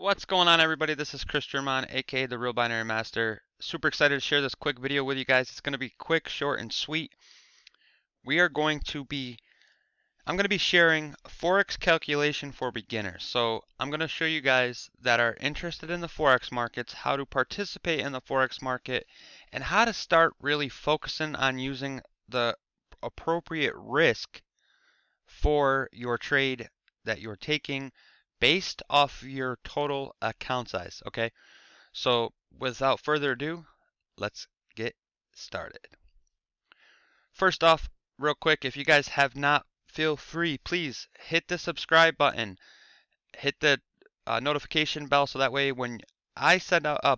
What's going on, everybody? This is Chris German, aka the Real Binary Master. Super excited to share this quick video with you guys. It's going to be quick, short, and sweet. We are going to be I'm going to be sharing Forex calculation for beginners. So I'm going to show you guys that are interested in the Forex markets how to participate in the Forex market and how to start really focusing on using the appropriate risk for your trade that you're taking based off your total account size. Okay, so without further ado, let's get started. First off, real quick, if you guys have not, feel free, please hit the subscribe button, hit the notification bell, so that way when I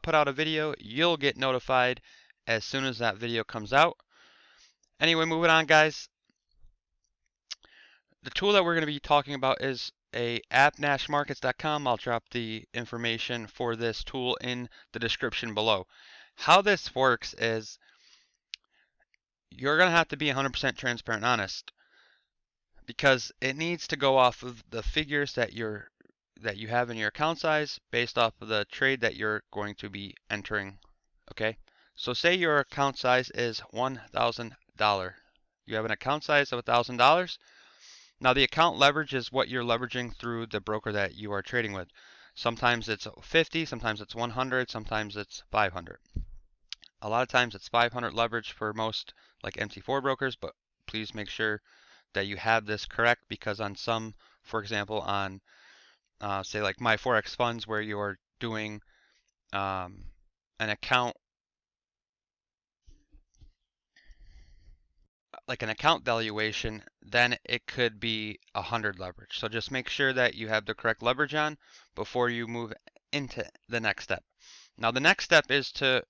put out a video, you'll get notified as soon as that video comes out. Anyway, moving on, guys. The tool that we're going to be talking about is a appnashmarkets.com. I'll drop the information for this tool in the description below. How this works is you're going to have to be 100% transparent and honest because it needs to go off of the figures that you have in your account size based off of the trade that you're going to be entering. Okay, so say your account size is $1,000. You have an account size of $1,000. Now the account leverage is what you're leveraging through the broker that you are trading with. Sometimes it's 50, sometimes it's 100, sometimes it's 500. A lot of times it's 500 leverage for most like MC4 brokers, but please make sure that you have this correct because on some, for example, on say like my Forex funds where you're doing an account like an account valuation, then it could be 100 leverage. So just make sure that you have the correct leverage on before you move into the next step. Now the next step is to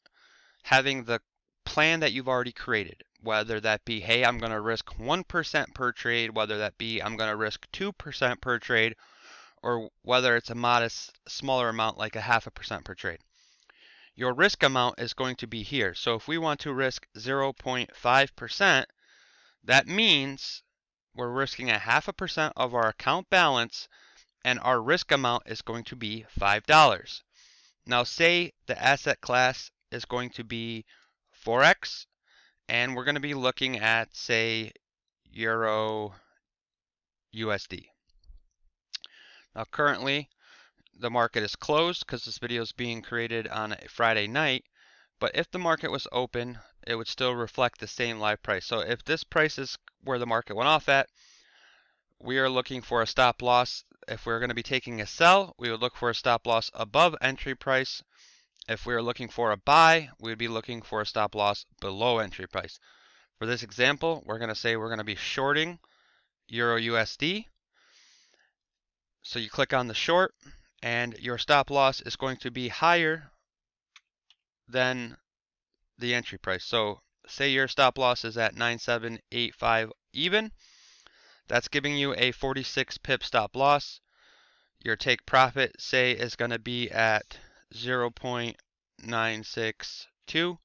having the plan that you've already created, whether that be, hey, I'm going to risk 1% per trade, whether that be I'm going to risk 2% per trade, or whether it's a modest smaller amount like a 0.5% per trade. Your risk amount is going to be here. So if we want to risk 0.5%, that means we're risking a 0.5% of our account balance, and our risk amount is going to be $5. Now say the asset class is going to be Forex, and we're going to be looking at, say, Euro USD. Now currently the market is closed because this video is being created on a Friday night, but if the market was open, it would still reflect the same live price. So if this price is where the market went off at, we are looking for a stop loss. If we're going to be taking a sell, we would look for a stop loss above entry price. If we are looking for a buy, we would be looking for a stop loss below entry price. For this example, we're going to say we're going to be shorting Euro USD. So you click on the short, and your stop loss is going to be higher than the entry price. So say your stop loss is at 9785 even. That's giving you a 46 pip stop loss. Your take profit, say, is going to be at 0.962.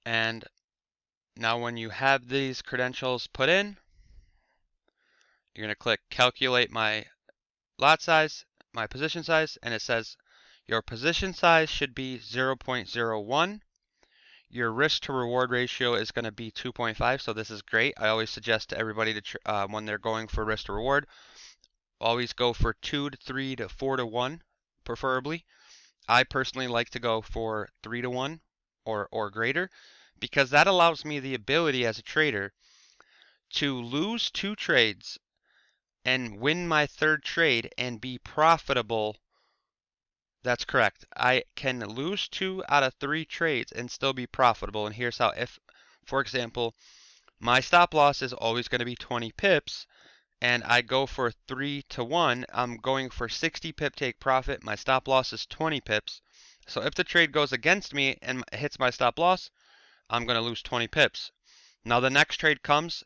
And now when you have these credentials put in, you're going to click calculate my lot size, my position size, and it says your position size should be 0.01. Your risk to reward ratio is going to be 2.5, so this is great. I always suggest to everybody to when they're going for risk to reward, always go for 2 to 3 to 4 to 1, preferably. I personally like to go for 3 to 1 or greater because that allows me the ability as a trader to lose 2 trades and win my 3rd trade and be profitable. That's correct. I can lose 2 out of 3 trades and still be profitable. And here's how. If, for example, my stop loss is always going to be 20 pips and I go for 3 to 1, I'm going for 60 pip take profit. My stop loss is 20 pips. So if the trade goes against me and hits my stop loss, I'm going to lose 20 pips. Now the next trade comes,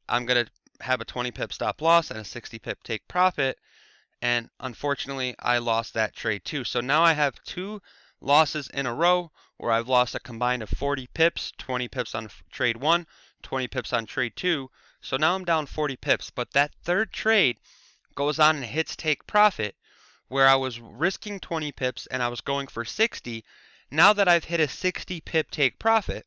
I'm going to have a 20 pip stop loss and a 60 pip take profit. And unfortunately, I lost that trade too. So now I have 2 losses in a row where I've lost a combined of 40 pips, 20 pips on trade 1, 20 pips on trade 2. So now I'm down 40 pips. But that 3rd trade goes on and hits take profit, where I was risking 20 pips and I was going for 60, now that I've hit a 60 pip take profit,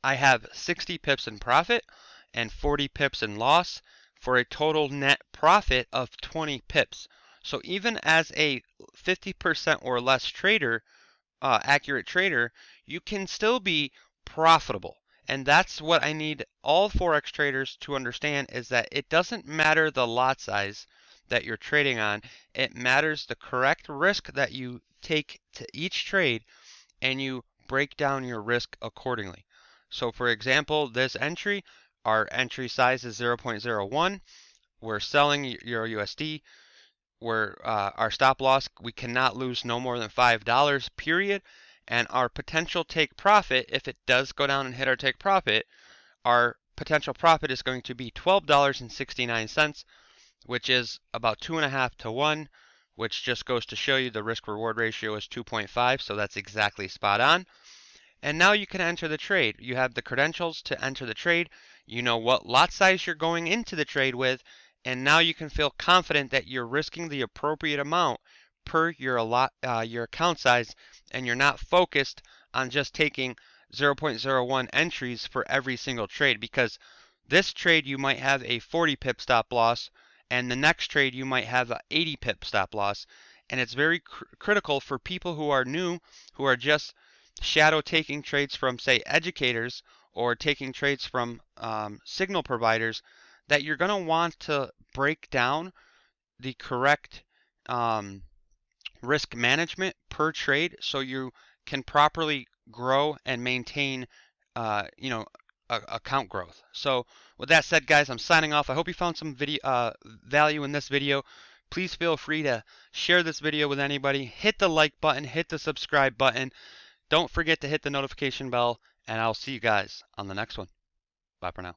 I have 60 pips in profit and 40 pips in loss for a total net profit of 20 pips. So even as a 50% or less trader, accurate trader, you can still be profitable. And that's what I need all Forex traders to understand, is that it doesn't matter the lot size that you're trading on. It matters the correct risk that you take to each trade, and you break down your risk accordingly. So for example, this entry, our entry size is 0.01. We're selling Euro USD. Our stop loss, we cannot lose no more than $5, period. And our potential take profit, if it does go down and hit our take profit, our potential profit is going to be $12.69, which is about 2.5 to 1, which just goes to show you the risk reward ratio is 2.5, so that's exactly spot on. And now you can enter the trade. You have the credentials to enter the trade. You know what lot size you're going into the trade with, and now you can feel confident that you're risking the appropriate amount per your account size, and you're not focused on just taking 0.01 entries for every single trade, because this trade you might have a 40 pip stop loss, and the next trade you might have an 80 pip stop loss. And it's very critical for people who are new, who are just shadow taking trades from, say, educators, or taking trades from signal providers, that you're going to want to break down the correct risk management per trade, so you can properly grow and maintain account growth. So with that said, guys, I'm signing off. I hope you found some value in this video. Please feel free to share this video with anybody. Hit the like button, hit the subscribe button. Don't forget to hit the notification bell, and I'll see you guys on the next one. Bye for now.